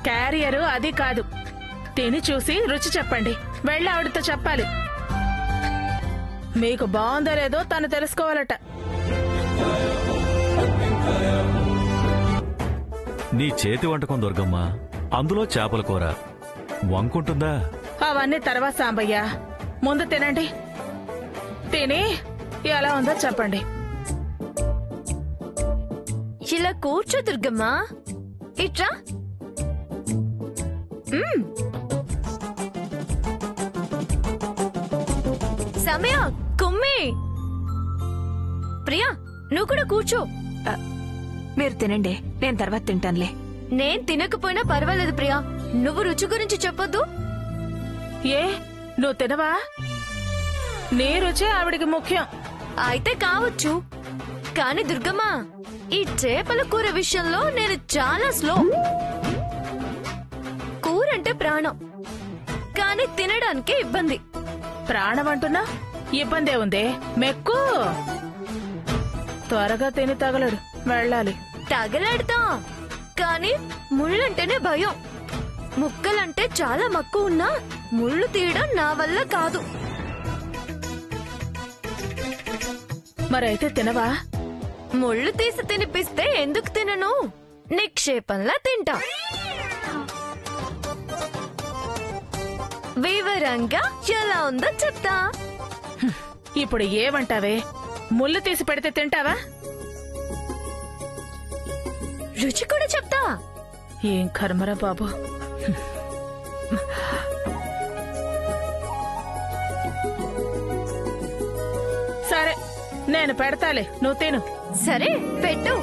Carrier అది కాదు. తిని చూసి రుచి చెప్పండి. వెళ్ళి ఆవిడతో చెప్పాలి. మీకు బాగుందో లేదో తను తెలుసుకోవాలట. నీ చేతి వంటకం దుర్గమ్మ, అందులో చేపల కూర వంకుంటుందా? అవన్నీ తర్వాత సాంబయ్య, ముందు తినండి. తిని ఎలా ఉందో చెప్పండి. ఇలా కూర్చో దుర్గమ్మ. ఇట్రా. సమయ కుమ్మి. ప్రియా, నువ్వు కూడా కూర్చో. మీరు తినండి, నేను తర్వాత తింటానులే. నేను తినకపోయినా పర్వాలేదు ప్రియా, నువ్వు రుచి గురించి చెప్పొద్దు. ఏ నువ్వు తినవా? నీ రుచే ఆవిడికి ముఖ్యం. అయితే కావచ్చు, కాని దుర్గమ్మ, ఈ చేపల కూర విషయంలో నేను చాలా స్లో. కూర అంటే ప్రాణం, కాని తినడానికి ఇబ్బంది. ప్రాణం అంటున్నా ఇబ్బందే ఉందే. మెక్కు త్వరగా తిని తగలడు. వెళ్ళాలి. తగలాడుతా, కాని ముళ్ళంటేనే భయం. ముక్కలంటే చాలా మక్కువ ఉన్నా ముళ్ళు తీయడం నా వల్ల కాదు. మరైతే తినవా? ముళ్ళు తీసి తినిపిస్తే ఎందుకు తినను? నిక్షేపంలా తింటా. వివరంగా ఎలా ఉందో చెప్తా. ఇప్పుడు ఏమంటావే? ముళ్ళు తీసి పెడితే తింటావా? రుచి కూడా చెప్తా. ఏం కర్మరా బాబు. సరే, నేను పెడతాలే, నువ్వు తిను. సరే పెట్టు.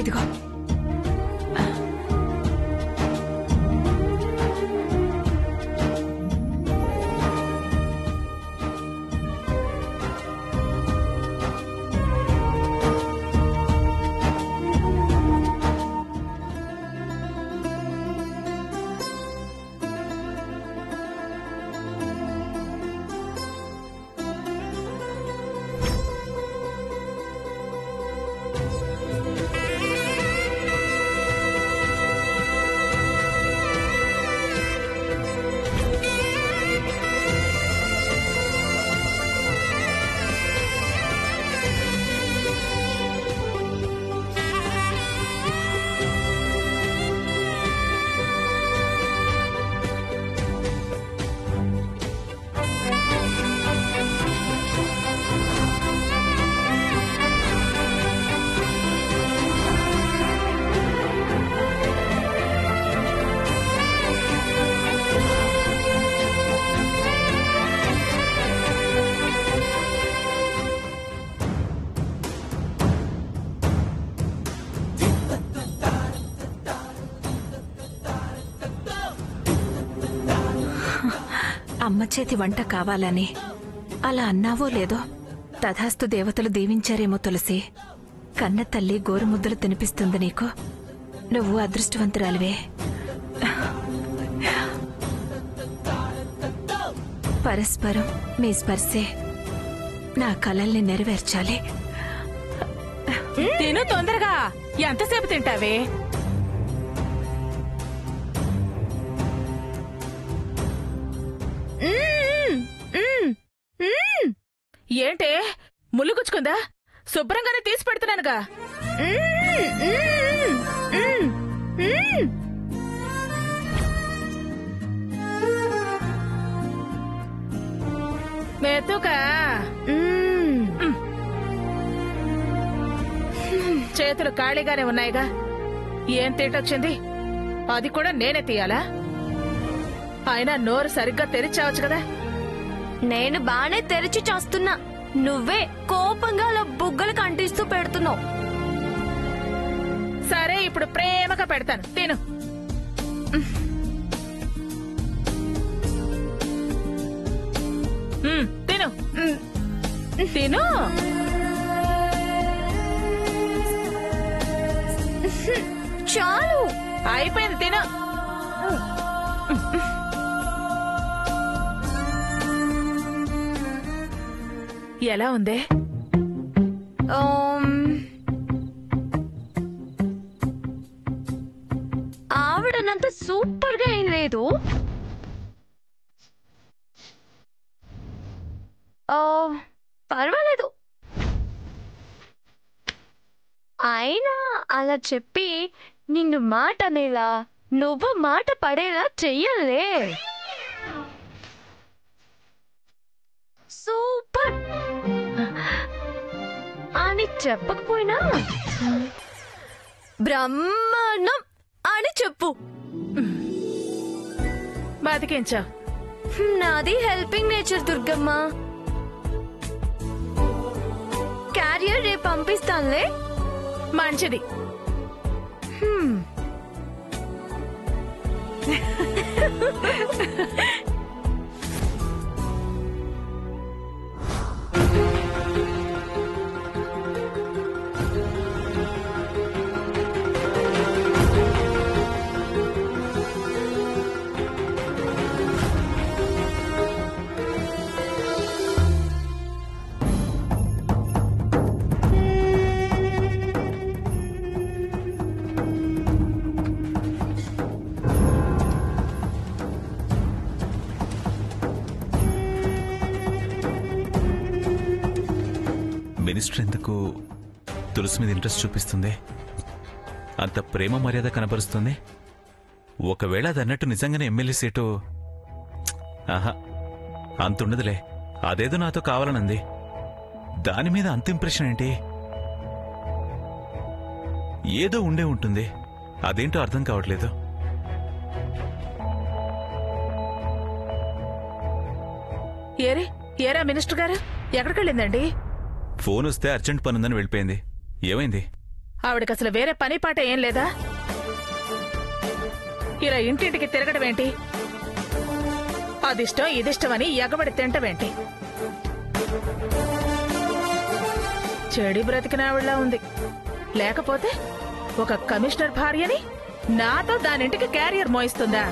ఇదిగో. అమ్మ చేతి వంట కావాలని అలా అన్నావో లేదో, తథాస్తు దేవతలు దీవించారేమో తులసి. కన్న తల్లి గోరుముద్దలు తినిపిస్తుంది నీకు. నువ్వు అదృష్టవంతురాలివే. పరస్పరం మీ స్పర్శే నా కలల్ని నెరవేర్చాలి. తిను తొందరగా. ఎంతసేపు తింటావే? ఏంటే ములుగుచ్చుకుందా? శుభ్రంగానే తీసి పెడుతున్నానుగా. మెతుకా చేతులు ఖాళీగానే ఉన్నాయిగా. ఏం తింటొచ్చింది? అది కూడా నేనే తీయాలా? అయినా నోరు సరిగ్గా తెరిచావచ్చు కదా. నేను బానే తెరిచి చేస్తున్నా, నువ్వే కోపంగా అలా బుగ్గలు కంటిస్తూ పెడుతున్నావు. సరే, ఇప్పుడు ప్రేమగా పెడతాను, తిను. తిను తిను. చాలు, అయిపోయింది, తిను. ఎలా ఉందే? ఆవిడనంత సూపర్ గా ఏం లేదు. పర్వాలేదు. అయినా అలా చెప్పి నిన్ను మాట అనేలా నువ్వు మాట పడేలా చెయ్యలే. సూపర్ అని చెప్పకపోయినా బ్రహ్మాండం అని చెప్పు. బతికించా. నాది హెల్పింగ్ నేచర్ దుర్గమ్మ. క్యారియర్ రేపు పంపిస్తానులే. మంచిది. మినిస్టర్ ఎందుకు తులసి మీద ఇంట్రెస్ట్ చూపిస్తుంది? అంత ప్రేమ మర్యాద కనబరుస్తుంది. ఒకవేళ అది అన్నట్టు నిజంగానే ఎమ్మెల్యే సీటు ఆహా అంతుండదులే. అదేదో నాతో కావాలనంది. దాని మీద అంత ఇంప్రెషన్ ఏంటి? ఏదో ఉండే ఉంటుంది. అదేంటో అర్థం కావట్లేదు. ఏరా మినిస్టర్ గారు ఎక్కడికి వెళ్ళిందండి? ఫోన్ వస్తే అర్జెంట్ పనుందని వెళ్ళిపోయింది. ఏమైంది? ఆవిడకి అసలు వేరే పని పాట ఏం లేదా? ఇలా ఇంటింటికి తిరగడం ఏంటి? అదిష్టం ఇదిష్టం అని ఎగబడి తింటమేంటి? చెడి బ్రతికినావిళ్ళ ఉంది. లేకపోతే ఒక కమిషనర్ భార్యని నాతో దానింటికి క్యారియర్ మోయిస్తుందా?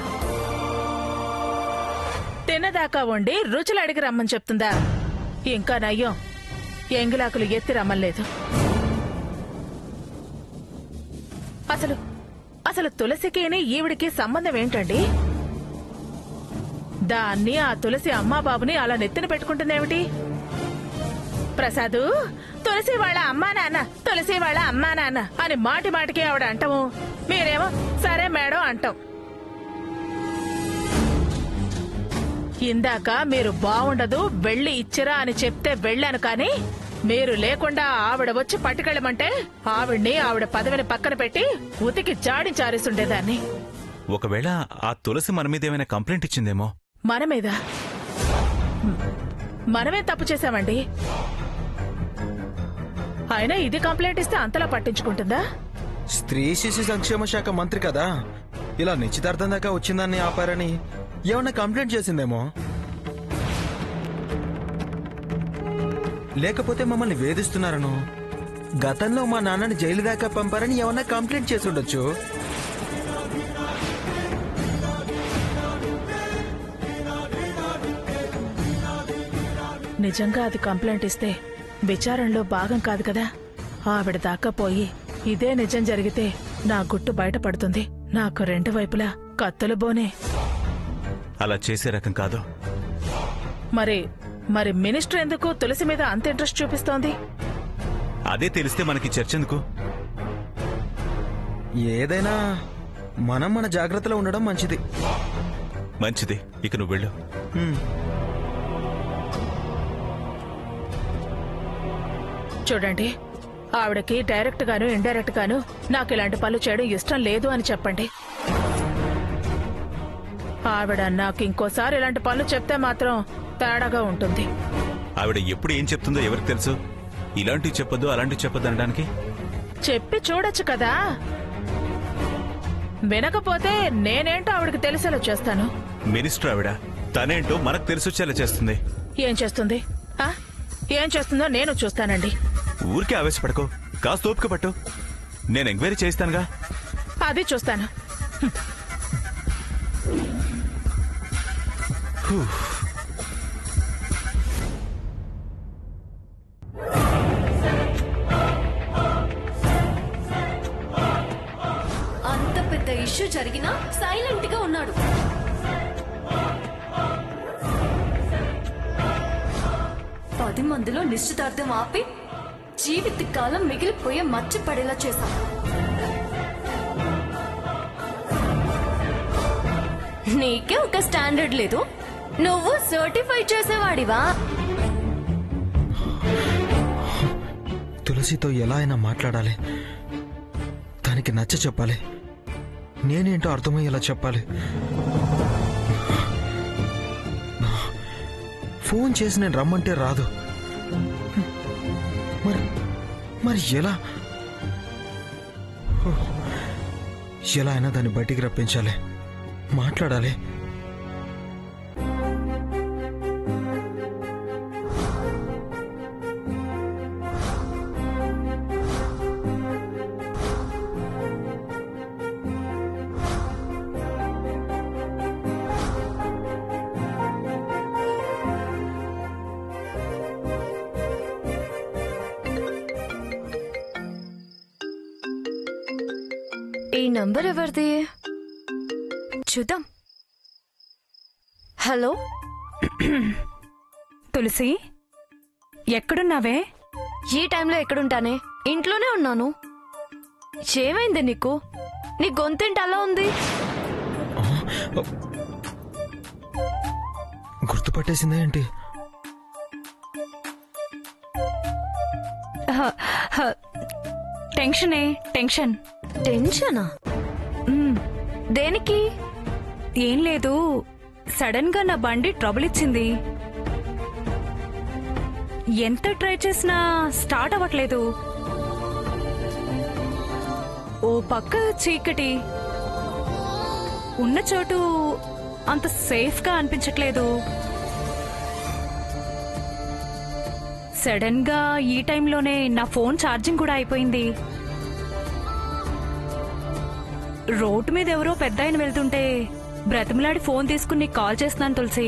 తిన్నదాకా వండి రుచులు అడిగి రమ్మని చెప్తుందా? ఇంకా నయ్యం ఎంగిలాకులు ఎత్తి రమ్మలేదు. అసలు అసలు తులసికిని ఈవిడికి సంబంధం ఏంటండి? దాన్ని ఆ తులసి అమ్మాబాబుని అలా నెత్తిన పెట్టుకుంటుందేమిటి? ప్రసాదు, తులసి వాళ్ళ అమ్మా నాన్న, తులసి వాళ్ళ అమ్మా నాన్న అని మాటి మాటికి ఆవిడ అంటాము. మీరేమో సరే మేడం అంటాం. ఇందాక మీరు బావుండదు వెళ్ళి ఇచ్చిరా అని చెప్తే వెళ్ళాను, కానీ మీరు లేకుండా ఆవిడ వచ్చి పట్టుకెళ్ళమంటే ఆవిడ పదవిని పక్కన పెట్టి ఉతికి జాడించారేసుండేదాన్ని. ఒకవేళ ఆ తులసి మన మీద ఏమైనా కంప్లైంట్ ఇచ్చిందేమో? మన మీద? మనమే తప్పు చేశామండి. అయినా ఇది కంప్లైంట్ ఇస్తే అంతలా పట్టించుకుంటుందా? స్త్రీ శిశు సంక్షేమ శాఖ మంత్రి కదా, ఇలా నిశ్చితార్థం దాకా వచ్చిందాన్ని ఆపారని ఏమన్నా కంప్లైంట్ చేసిందేమో. లేకపోతే మమ్మల్ని వేధిస్తున్నారను, గతంలో మా నాన్నని జైలు దాకా పంపారని ఏమన్నా కంప్లైంట్ చేసి ఉండొచ్చు. నిజంగా అది కంప్లైంట్ ఇస్తే విచారణలో భాగం కాదు కదా. ఆవిడ దాకా పోయి ఇదే నిజం జరిగితే నా గుట్టు బయటపడుతుంది. నాకు రెండు వైపులా కత్తులు బోనే. అలా చేసే రకం కాదు. మరి మినిస్టర్ ఎందుకు తులసి మీద అంత ఇంట్రెస్ట్ చూపిస్తోంది? అదే తెలిస్తే మనకి చర్చ ఎందుకు? ఏదైనా మనం మన జాగ్రత్తలో ఉండడం మంచిది. మంచిది. ఇక నువ్వు వెళ్ళు. చూడండి, ఆవిడకి డైరెక్ట్ గాను ఇండైరెక్ట్ గాను నాకు ఇలాంటి పనులు చేయడం ఇష్టం లేదు అని చెప్పండి. ఆవిడ నాకు ఇంకోసారి ఇలాంటి పనులు చెప్తే మాత్రం తేడాగా ఉంటుంది. ఆవిడ ఎప్పుడు ఏం చెప్తుందో ఎవరికి తెలుసు? ఇలాంటివి చెప్పొద్దు అలాంటివి చెప్పొద్దు అనడానికి చెప్పి చూడొచ్చు కదా. వినకపోతే నేనేంటో ఆవిడకి తెలిసేలా చేస్తాను. మినిస్టర్ ఆవిడ, తనేంటో మనకు తెలిసొచ్చేలా చేస్తుంది. ఏం చేస్తుంది? ఏం చేస్తుందో నేను చూస్తానండి. ఊరికే ఆవేశపడకో, కాస్త ఓపిక పట్టు. నేను ఎంక్వైరీ చేయిస్తానుగా. అది చూస్తాను. ఇష్యూ జరిగినా సైలెంట్ గా ఉన్నాడు. పది మందిలో నిశ్చితార్థం ఆపి జీవితకాలం మిగిలిపోయే మర్చిపడేలా చేశాం. నీకే ఒక స్టాండర్డ్ లేదు, నువ్వు సర్టిఫై చేసేవాడివా? తులసితో ఎలా అయినా మాట్లాడాలి, దానికి నచ్చ చెప్పాలి, నేనేంటో అర్థమయ్యేలా చెప్పాలి. ఫోన్ చేసి నేను రమ్మంటే రాదు. మరి ఎలా ఎలా అయినా దాన్ని బయటికి రప్పించాలి, మాట్లాడాలి. ఈ నంబర్ ఎవరిది? చూద్దాం. హలో తులసి, ఎక్కడున్నావే? ఈ టైంలో ఎక్కడుంటానే? ఇంట్లోనే ఉన్నాను. ఏమైంది నీకు? నీ గొంతేంటి అలా ఉంది? గుర్తుపట్టేసిందా ఏంటి? టెన్షన్. టెన్షనా? దేనికి? ఏం లేదు, సడన్ గా నా బండి ట్రబుల్ ఇచ్చింది. ఎంత ట్రై చేసినా స్టార్ట్ అవ్వట్లేదు. ఓ పక్క చీకటి, ఉన్న చోటు అంత సేఫ్ గా అనిపించట్లేదు. సడన్ గా ఈ టైంలోనే నా ఫోన్ ఛార్జింగ్ కూడా అయిపోయింది. రోడ్డు మీద ఎవరో పెద్ద ఆయన వెళ్తుంటే బ్రతిమలాడి ఫోన్ తీసుకుని నీకు కాల్ చేస్తున్నాను తులసి.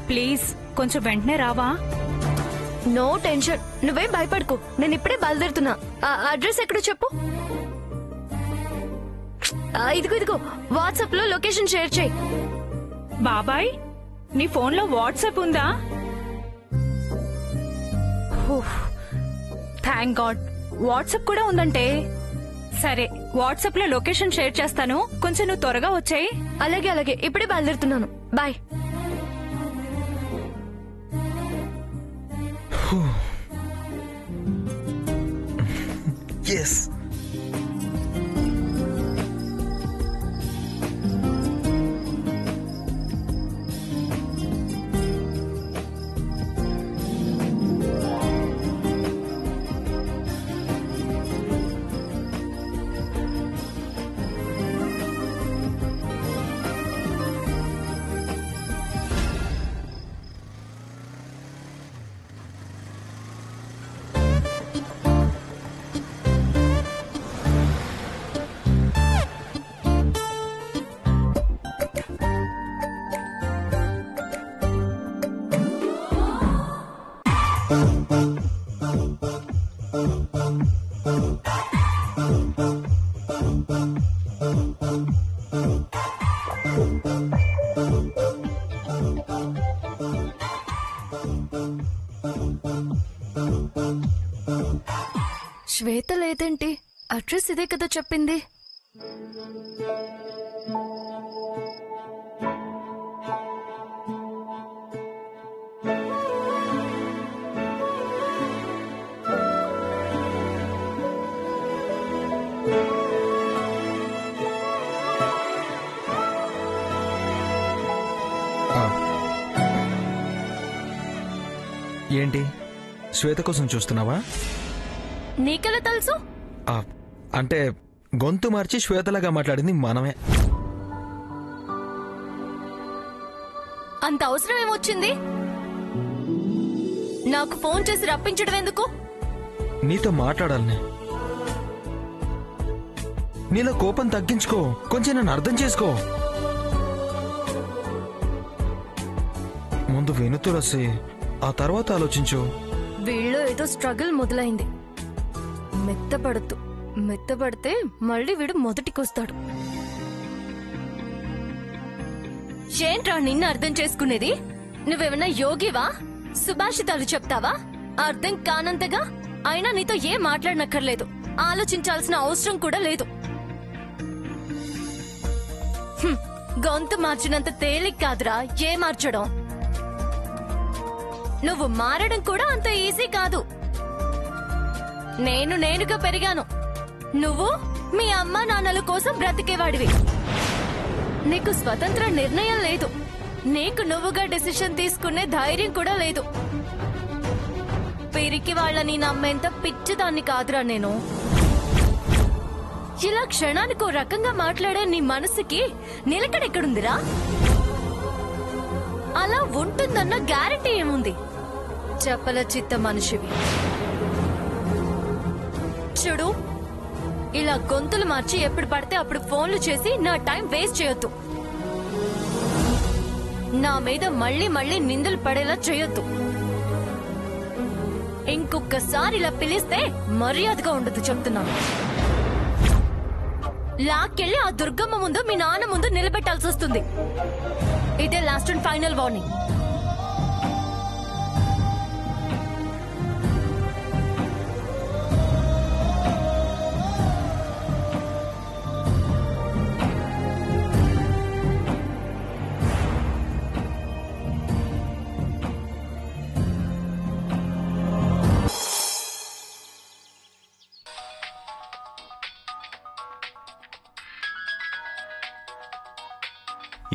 ప్లీజ్ కొంచెం వెంటనే రావా? నో టెన్షన్, నువ్వేం భయపడకు. నేను ఇప్పుడే బయలుదేరుతున్నా. అడ్రస్ ఎక్కడో చెప్పు. ఇదిగో వాట్సాప్ లో లొకేషన్ షేర్ చేయి. బాబాయ్, నీ ఫోన్లో వాట్సాప్ ఉందా? థ్యాంక్ గాడ్, వాట్సాప్ కూడా ఉందంటే. సరే, వాట్సాప్ లో లొకేషన్ షేర్ చేస్తాను, కొంచెం నువ్వు త్వరగా వచ్చేయి. అలాగే, ఇప్పుడే బయలుదేరుతున్నాను. బాయ్. ఎస్, శ్వేత లేదేంటి? అడ్రస్ ఇదే కదా చెప్పింది. ఏంటి శ్వేత కోసం చూస్తున్నావా? నీకెలా తెలుసు? అంటే గొంతు మార్చి శ్వేతలాగా మాట్లాడింది మనమే. అంత అవసరం ఏమొచ్చింది? నాకు ఫోన్ చేసి రప్పించడం ఎందుకు? నీతో మాట్లాడాలని. నీలో కోపం తగ్గించుకో, కొంచెం నన్ను అర్థం చేసుకో. ముందు విను తులసి, ఆ తర్వాత ఆలోచించు. వీళ్ళు ఏదో స్ట్రగుల్ మొదలైంది. మెత్తపడద్దు. మెత్తబడితే మళ్ళీ వీడు మొదటికొస్తాడు. ఏంట్రా నిన్ను అర్థం చేసుకునేది? నువ్వేమన్నా యోగివా? సుభాషితాలు చెప్తావా? అర్థం కానంతగా అయినా నీతో ఏం మాట్లాడనక్కర్లేదు, ఆలోచించాల్సిన అవసరం కూడా లేదు. గొంతు మార్చినంత తేలిక కాదురా ఏ మార్చడం. నువ్వు మారడం కూడా అంత ఈజీ కాదు. నేనుగా పెరిగాను, నువ్వు మీ అమ్మా నాన్నల కోసం బ్రతికేవాడివి. నీకు స్వతంత్ర నిర్ణయం లేదు, నీకు నువ్వుగా డెసిషన్ తీసుకునే ధైర్యం కూడా లేదు. పిరికి వాళ్ళని నమ్మేంత పిచ్చిదాన్ని కాదురా నేను. ఇలా క్షణానికో రకంగా మాట్లాడే నీ మనసుకి నిలకడెక్కడుందిరా? అలా ఉంటుందన్న గ్యారెంటీ ఏముంది? చెప్పల చిత్త మనిషివి. చూడు, ఇలా గొంతులు మార్చి ఎప్పుడు పడితే అప్పుడు ఫోన్లు చేసి నా టైం వేస్ట్ చేయొద్దు. నా మీద మళ్ళీ మళ్ళీ నిందలు పడేలా చేయొద్దు. ఇంకొకసారి ఇలా పిలిస్తే మర్యాదగా ఉండదు చెప్తున్నాను. లాక్కెళ్ళి ఆ దుర్గమ్మ ముందు మీ నాన్న ముందు నిలబెట్టాల్సి వస్తుంది. ఇదే లాస్ట్ అండ్ ఫైనల్ వార్నింగ్.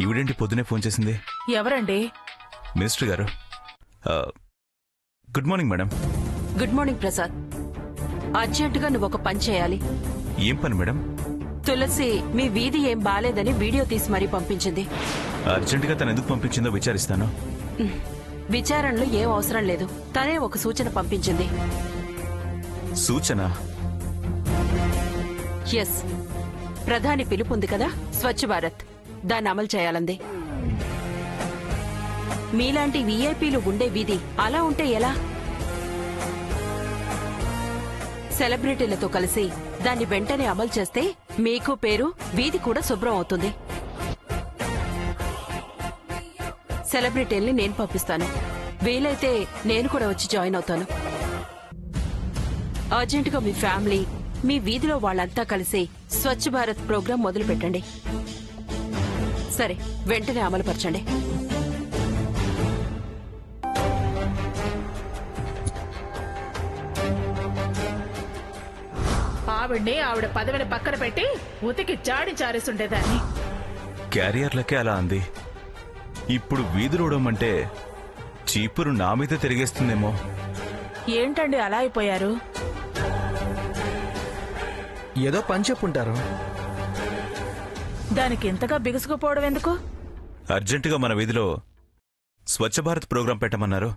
ఈవిడేంటి పొద్దునే ఫోన్ చేసింది? ఎవరండి? మినిస్టర్ గారు. Good morning madam. Good morning Prasad. అర్జెంటుగా నువ్వు ఒక పని చేయాలి. ఏం పని మేడం? తులసి మీ వీధి ఏం బాలేదని వీడియో తీసి మరీ పంపించింది. అర్జెంటుగా తను ఎందుకు పంపించిందో విచారిస్తాను. విచారణలో ఏం అవసరం లేదు, తనే ఒక సూచన పంపించింది. సూచన? ఎస్, ప్రధాని పిలుపుంది కదా, స్వచ్ఛ భారత్, దాన్ని అమలు చేయాలంది. మీలాంటి వీఐపీలు ఉండే వీధి అలా ఉంటే ఎలా? సెలబ్రిటీలతో కలిసి దాన్ని వెంటనే అమలు చేస్తే మీకు పేరు, వీధి కూడా శుభ్రం అవుతుంది. సెలబ్రిటీల్ని నేను పంపిస్తాను, వీలైతే నేను కూడా వచ్చి జాయిన్ అవుతాను. అర్జెంటుగా మీ ఫ్యామిలీ, మీ వీధిలో వాళ్ళంతా కలిసి స్వచ్ఛ భారత్ ప్రోగ్రాం మొదలు పెట్టండి. సరే, వెంటనే అమలుపరచండి. ఆవిడ పదవిని పక్కన పెట్టి ఉతికి జాడి చారేస్తుండేదాన్ని. క్యారియర్లకే అలా అంది. ఇప్పుడు వీధులోడమంటే చీపురు నా మీద తిరిగేస్తుందేమో. ఏంటండి అలా అయిపోయారు? ఏదో పని చెప్పుంటారు. దానికి ఇంతగా బిగుసుకుపోవడం ఎందుకు? అర్జెంటుగా మన వీధిలో స్వచ్ఛ భారత్ ప్రోగ్రాం పెట్టమన్నారు.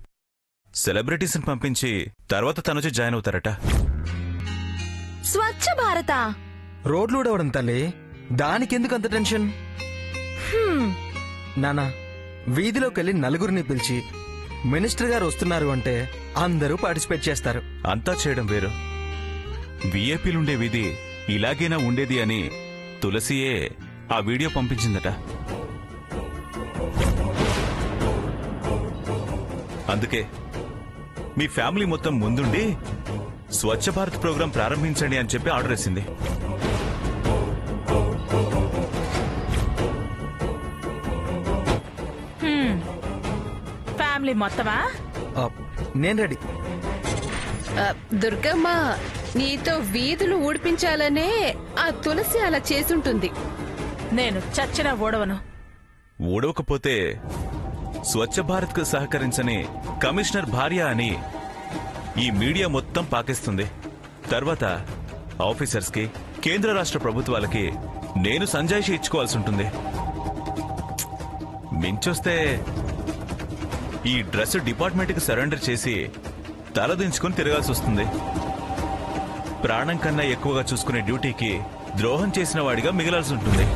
సెలబ్రిటీస్ని పంపించి తర్వాత తనొచ్చి జాయిన్ అవుతారట. స్వచ్ఛ భారత రోడ్లు ఊడవడం తల్లి, దానికెందుకు అంత టెన్షన్? నానా, వీధిలోకెళ్ళి నలుగురిని పిలిచి మినిస్టర్ గారు వస్తున్నారు అంటే అందరూ పార్టిసిపేట్ చేస్తారు. అంతా చేయడం వేరు, వీఐపీలుండే వీధి ఇలాగైనా ఉండేది అని తులసియే ఆ వీడియో పంపించిందట. అందుకే మీ ఫ్యామిలీ మొత్తం ముందుండి స్వచ్ఛ భారత్ ప్రోగ్రాం ప్రారంభించండి అని చెప్పి ఆర్డర్ వేసింది. ఫ్యామిలీ మొత్తమా? నేను రెడీ. దుర్గమ్మ, నీతో వీధులు ఊడిపించాలనే ఆ తులసి అలా చేసుంటుంది. నేను చచ్చిన ఓడవను. ఊడవకపోతే స్వచ్ఛ భారత్ కు సహకరించని కమిషనర్ భార్య అని ఈ మీడియా మొత్తం పాకిస్తుంది. తర్వాత ఆఫీసర్స్ కి, కేంద్ర రాష్ట్ర ప్రభుత్వాలకి నేను సంజాయిషి ఇచ్చుకోవాల్సి ఉంటుంది. మించొస్తే ఈ డ్రెస్ డిపార్ట్మెంట్ కి సరెండర్ చేసి తలదించుకుని తిరగాల్సి వస్తుంది. ప్రాణం కన్నా ఎక్కువగా చూసుకునే డ్యూటీకి ద్రోహం చేసిన వాడిగా మిగలాల్సి ఉంటుంది.